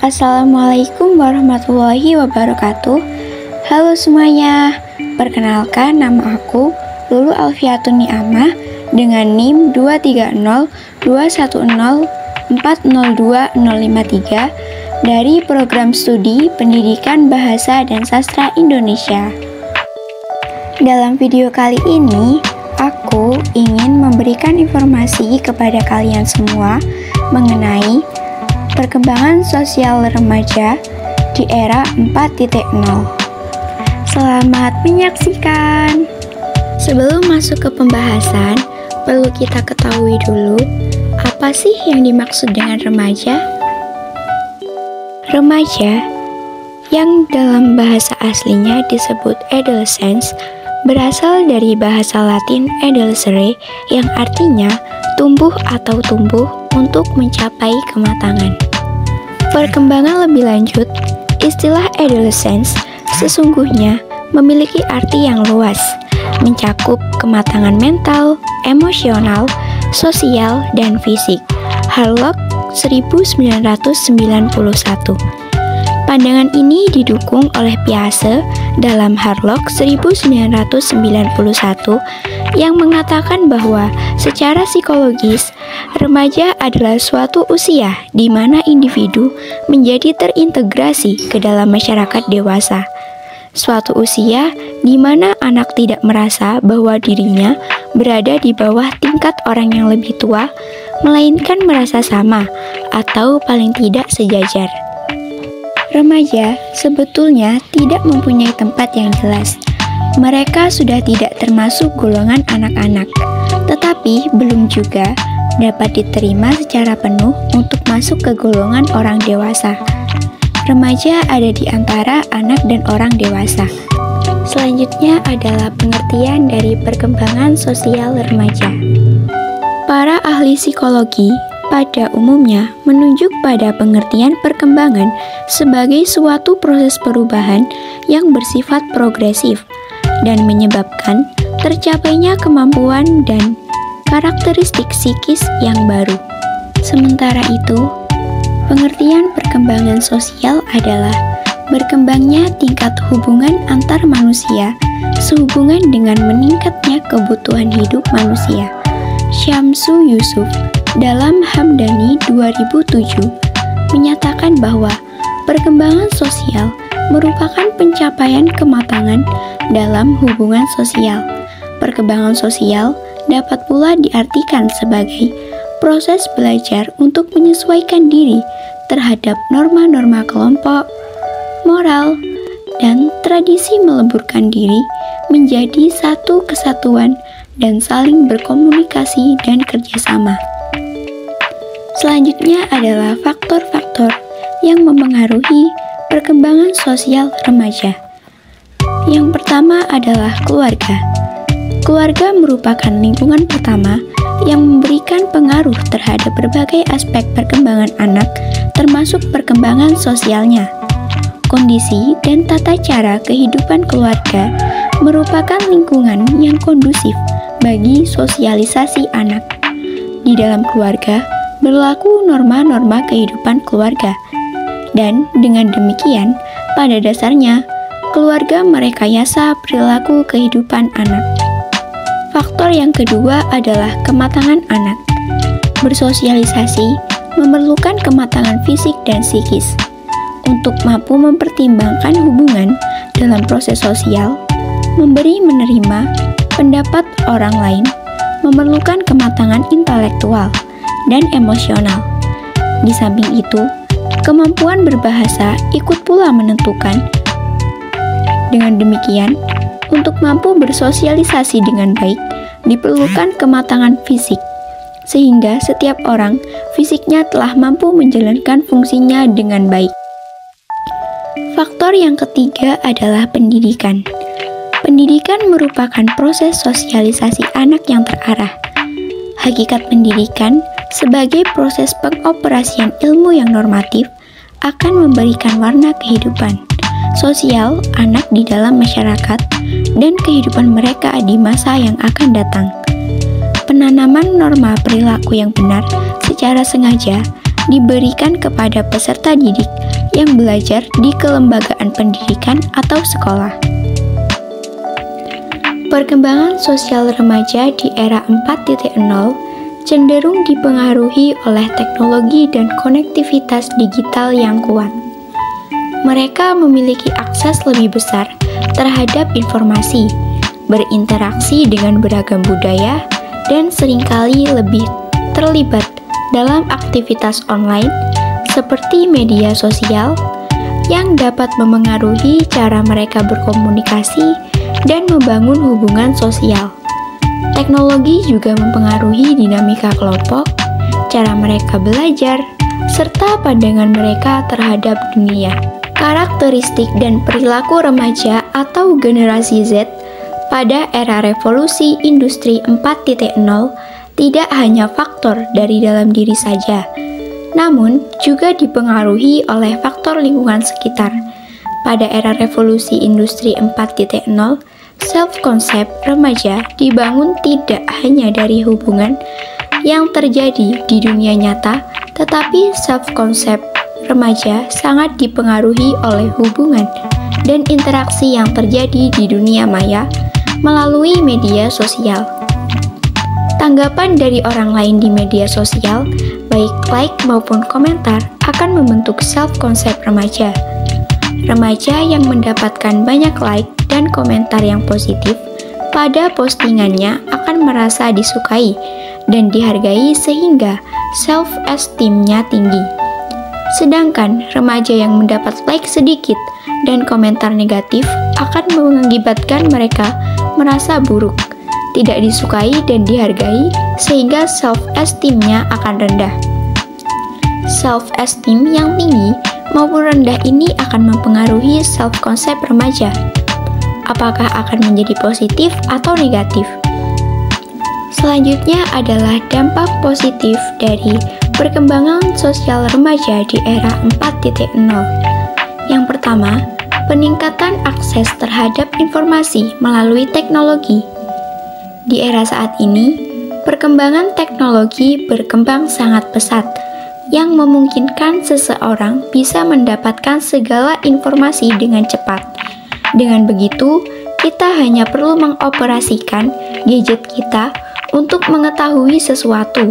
Assalamualaikum warahmatullahi wabarakatuh. Halo semuanya, perkenalkan nama aku Lulu Alfiatun Ni'amah dengan NIM 23021040205 dari Program Studi Pendidikan Bahasa dan Sastra Indonesia. Dalam video kali ini, aku ingin memberikan informasi kepada kalian semua mengenai perkembangan sosial remaja di era 4.0. Selamat menyaksikan. Sebelum masuk ke pembahasan, perlu kita ketahui dulu apa sih yang dimaksud dengan remaja? Remaja yang dalam bahasa aslinya disebut adolescence berasal dari bahasa Latin adolescere yang artinya tumbuh atau tumbuh untuk mencapai kematangan. Perkembangan lebih lanjut, istilah adolescence sesungguhnya memiliki arti yang luas, mencakup kematangan mental, emosional, sosial, dan fisik. Harlock 1991. Pandangan ini didukung oleh Piaget dalam Harlock 1991 yang mengatakan bahwa secara psikologis, remaja adalah suatu usia di mana individu menjadi terintegrasi ke dalam masyarakat dewasa. Suatu usia di mana anak tidak merasa bahwa dirinya berada di bawah tingkat orang yang lebih tua, melainkan merasa sama atau paling tidak sejajar. Remaja sebetulnya tidak mempunyai tempat yang jelas. Mereka sudah tidak termasuk golongan anak-anak, tetapi belum juga dapat diterima secara penuh untuk masuk ke golongan orang dewasa. Remaja ada di antara anak dan orang dewasa. Selanjutnya adalah pengertian dari perkembangan sosial remaja. Para ahli psikologi pada umumnya menunjuk pada pengertian perkembangan sebagai suatu proses perubahan yang bersifat progresif dan menyebabkan tercapainya kemampuan dan karakteristik psikis yang baru. Sementara itu, pengertian perkembangan sosial adalah berkembangnya tingkat hubungan antar manusia sehubungan dengan meningkatnya kebutuhan hidup manusia. Syamsu Yusuf dalam Hamdani 2007 menyatakan bahwa perkembangan sosial merupakan pencapaian kematangan dalam hubungan sosial. Perkembangan sosial dapat pula diartikan sebagai proses belajar untuk menyesuaikan diri terhadap norma-norma kelompok, moral, dan tradisi meleburkan diri menjadi satu kesatuan dan saling berkomunikasi dan kerjasama. Selanjutnya adalah faktor-faktor yang mempengaruhi perkembangan sosial remaja. Yang pertama adalah keluarga. Keluarga merupakan lingkungan pertama yang memberikan pengaruh terhadap berbagai aspek perkembangan anak, termasuk perkembangan sosialnya. Kondisi dan tata cara kehidupan keluarga merupakan lingkungan yang kondusif bagi sosialisasi anak. Di dalam keluarga berlaku norma-norma kehidupan keluarga, dan dengan demikian, pada dasarnya, keluarga merekayasa perilaku kehidupan anak. Faktor yang kedua adalah kematangan anak. Bersosialisasi memerlukan kematangan fisik dan psikis. Untuk mampu mempertimbangkan hubungan dalam proses sosial, memberi menerima pendapat orang lain, memerlukan kematangan intelektual dan emosional. Di samping itu, kemampuan berbahasa ikut pula menentukan. Dengan demikian, untuk mampu bersosialisasi dengan baik, diperlukan kematangan fisik, sehingga setiap orang fisiknya telah mampu menjalankan fungsinya dengan baik. Faktor yang ketiga adalah pendidikan. Pendidikan merupakan proses sosialisasi anak yang terarah. Hakikat pendidikan sebagai proses pengoperasian ilmu yang normatif akan memberikan warna kehidupan sosial anak di dalam masyarakat dan kehidupan mereka di masa yang akan datang. Penanaman norma perilaku yang benar secara sengaja diberikan kepada peserta didik yang belajar di kelembagaan pendidikan atau sekolah. Perkembangan sosial remaja di era 4.0 cenderung dipengaruhi oleh teknologi dan konektivitas digital yang kuat. Mereka memiliki akses lebih besar terhadap informasi, berinteraksi dengan beragam budaya, dan seringkali lebih terlibat dalam aktivitas online seperti media sosial yang dapat memengaruhi cara mereka berkomunikasi dan membangun hubungan sosial. Teknologi juga mempengaruhi dinamika kelompok, cara mereka belajar, serta pandangan mereka terhadap dunia. Karakteristik dan perilaku remaja atau generasi Z pada era revolusi industri 4.0 tidak hanya faktor dari dalam diri saja, namun juga dipengaruhi oleh faktor lingkungan sekitar. Pada era revolusi industri 4.0, self-concept remaja dibangun tidak hanya dari hubungan yang terjadi di dunia nyata, tetapi self-concept remaja sangat dipengaruhi oleh hubungan dan interaksi yang terjadi di dunia maya melalui media sosial. Tanggapan dari orang lain di media sosial, baik like maupun komentar, akan membentuk self-concept remaja. Remaja yang mendapatkan banyak like dan komentar yang positif pada postingannya akan merasa disukai dan dihargai sehingga self-esteem-nya tinggi. Sedangkan remaja yang mendapat like sedikit dan komentar negatif akan mengakibatkan mereka merasa buruk, tidak disukai dan dihargai sehingga self-esteem-nya akan rendah. Self-esteem yang tinggi maupun rendah ini akan mempengaruhi self-concept remaja. Apakah akan menjadi positif atau negatif? Selanjutnya adalah dampak positif dari perkembangan sosial remaja di era 4.0. Yang pertama, peningkatan akses terhadap informasi melalui teknologi. Di era saat ini, perkembangan teknologi berkembang sangat pesat, yang memungkinkan seseorang bisa mendapatkan segala informasi dengan cepat. Dengan begitu, kita hanya perlu mengoperasikan gadget kita untuk mengetahui sesuatu.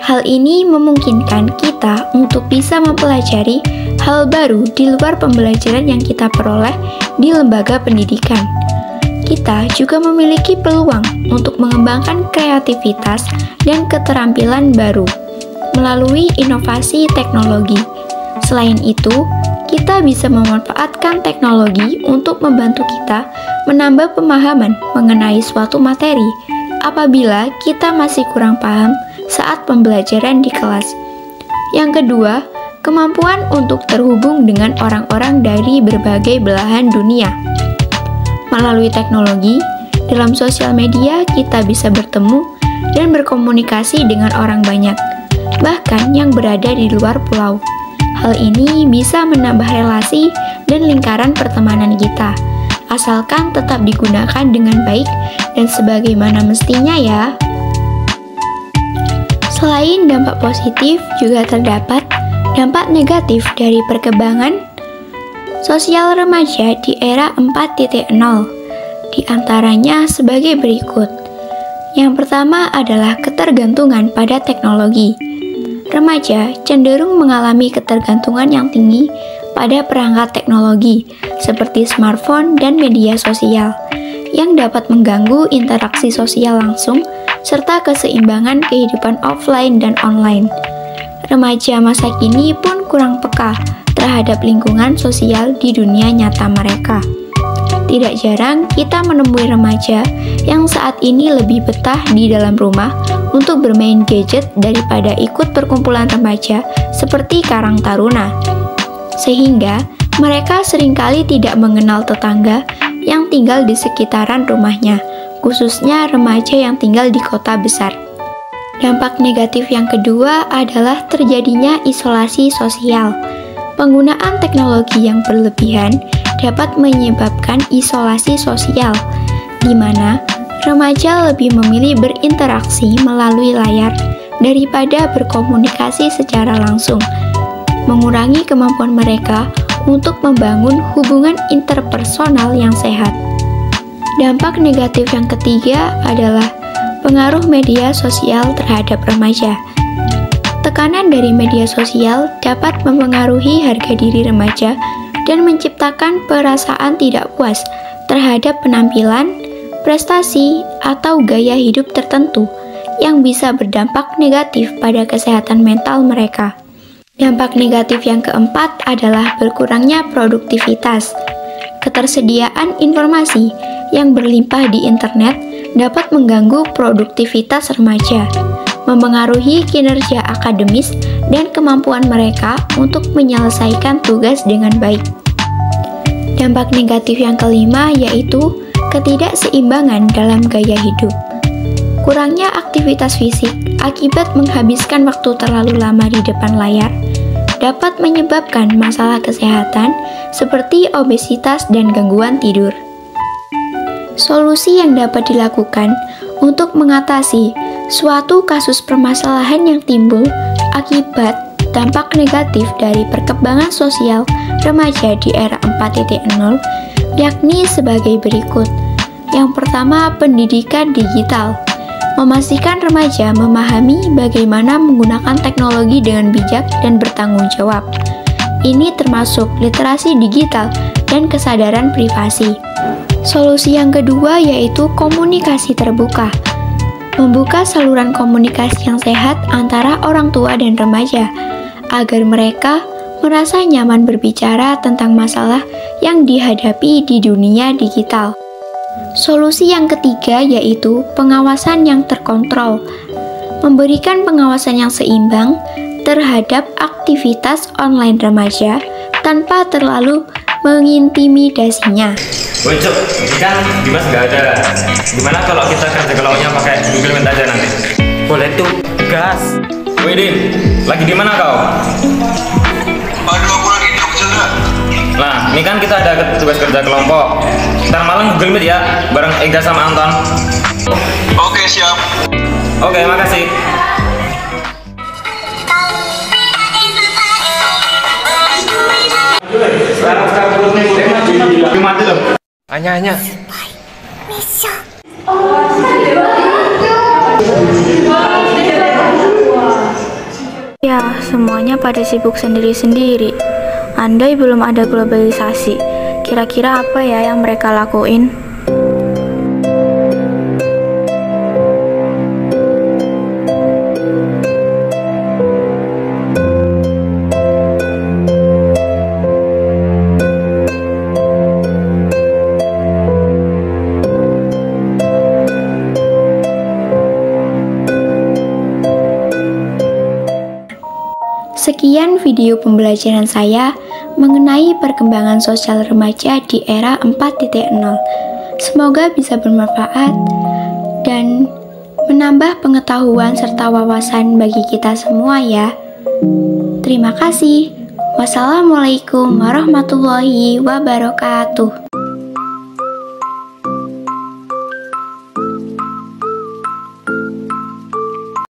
Hal ini memungkinkan kita untuk bisa mempelajari hal baru di luar pembelajaran yang kita peroleh di lembaga pendidikan. Kita juga memiliki peluang untuk mengembangkan kreativitas dan keterampilan baru melalui inovasi teknologi. Selain itu, kita bisa memanfaatkan teknologi untuk membantu kita menambah pemahaman mengenai suatu materi apabila kita masih kurang paham saat pembelajaran di kelas. Yang kedua, kemampuan untuk terhubung dengan orang-orang dari berbagai belahan dunia. Melalui teknologi, dalam sosial media kita bisa bertemu dan berkomunikasi dengan orang banyak, bahkan yang berada di luar pulau. Hal ini bisa menambah relasi dan lingkaran pertemanan kita, asalkan tetap digunakan dengan baik dan sebagaimana mestinya ya. Selain dampak positif, juga terdapat dampak negatif dari perkembangan sosial remaja di era 4.0. Di antaranya sebagai berikut. Yang pertama adalah ketergantungan pada teknologi. Remaja cenderung mengalami ketergantungan yang tinggi pada perangkat teknologi seperti smartphone dan media sosial yang dapat mengganggu interaksi sosial langsung serta keseimbangan kehidupan offline dan online. Remaja masa kini pun kurang peka terhadap lingkungan sosial di dunia nyata mereka. Tidak jarang kita menemui remaja yang saat ini lebih betah di dalam rumah untuk bermain gadget daripada ikut perkumpulan remaja seperti Karang Taruna. Sehingga mereka seringkali tidak mengenal tetangga yang tinggal di sekitaran rumahnya, khususnya remaja yang tinggal di kota besar. Dampak negatif yang kedua adalah terjadinya isolasi sosial. Penggunaan teknologi yang berlebihan dapat menyebabkan isolasi sosial, di mana remaja lebih memilih berinteraksi melalui layar daripada berkomunikasi secara langsung, mengurangi kemampuan mereka untuk membangun hubungan interpersonal yang sehat. Dampak negatif yang ketiga adalah pengaruh media sosial terhadap remaja. Tekanan dari media sosial dapat mempengaruhi harga diri remaja dan menciptakan perasaan tidak puas terhadap penampilan, prestasi, atau gaya hidup tertentu yang bisa berdampak negatif pada kesehatan mental mereka. Dampak negatif yang keempat adalah berkurangnya produktivitas. Ketersediaan informasi yang berlimpah di internet dapat mengganggu produktivitas remaja, mempengaruhi kinerja akademis dan kemampuan mereka untuk menyelesaikan tugas dengan baik. Dampak negatif yang kelima yaitu ketidakseimbangan dalam gaya hidup. Kurangnya aktivitas fisik akibat menghabiskan waktu terlalu lama di depan layar dapat menyebabkan masalah kesehatan seperti obesitas dan gangguan tidur. Solusi yang dapat dilakukan untuk mengatasi suatu kasus permasalahan yang timbul akibat dampak negatif dari perkembangan sosial remaja di era 4.0 yakni sebagai berikut. Yang pertama, pendidikan digital. Memastikan remaja memahami bagaimana menggunakan teknologi dengan bijak dan bertanggung jawab. Ini termasuk literasi digital dan kesadaran privasi. Solusi yang kedua yaitu komunikasi terbuka. Membuka saluran komunikasi yang sehat antara orang tua dan remaja, agar mereka merasa nyaman berbicara tentang masalah yang dihadapi di dunia digital. Solusi yang ketiga yaitu pengawasan yang terkontrol. Memberikan pengawasan yang seimbang terhadap aktivitas online remaja tanpa terlalu mengintimidasinya. Woi Cuk, ini kan Dimas nggak ada. Gimana kalau kita kerja kelaunya pakai Google Meet aja nanti? Boleh tuh, gas. Woi Din, lagi di mana kau? Aduh, aku lagi di Jogja. Nah, ini kan kita ada tugas kerja kelompok. Ntar malam Google Meet ya, bareng Ega sama Anton. Oke, siap. Oke, makasih. Sekarang mati loh. Hanya. Ya, semuanya pada sibuk sendiri-sendiri. Andai belum ada globalisasi, kira-kira apa ya yang mereka lakuin? Sekian video pembelajaran saya mengenai perkembangan sosial remaja di era 4.0. Semoga bisa bermanfaat dan menambah pengetahuan serta wawasan bagi kita semua ya. Terima kasih. Wassalamualaikum warahmatullahi wabarakatuh.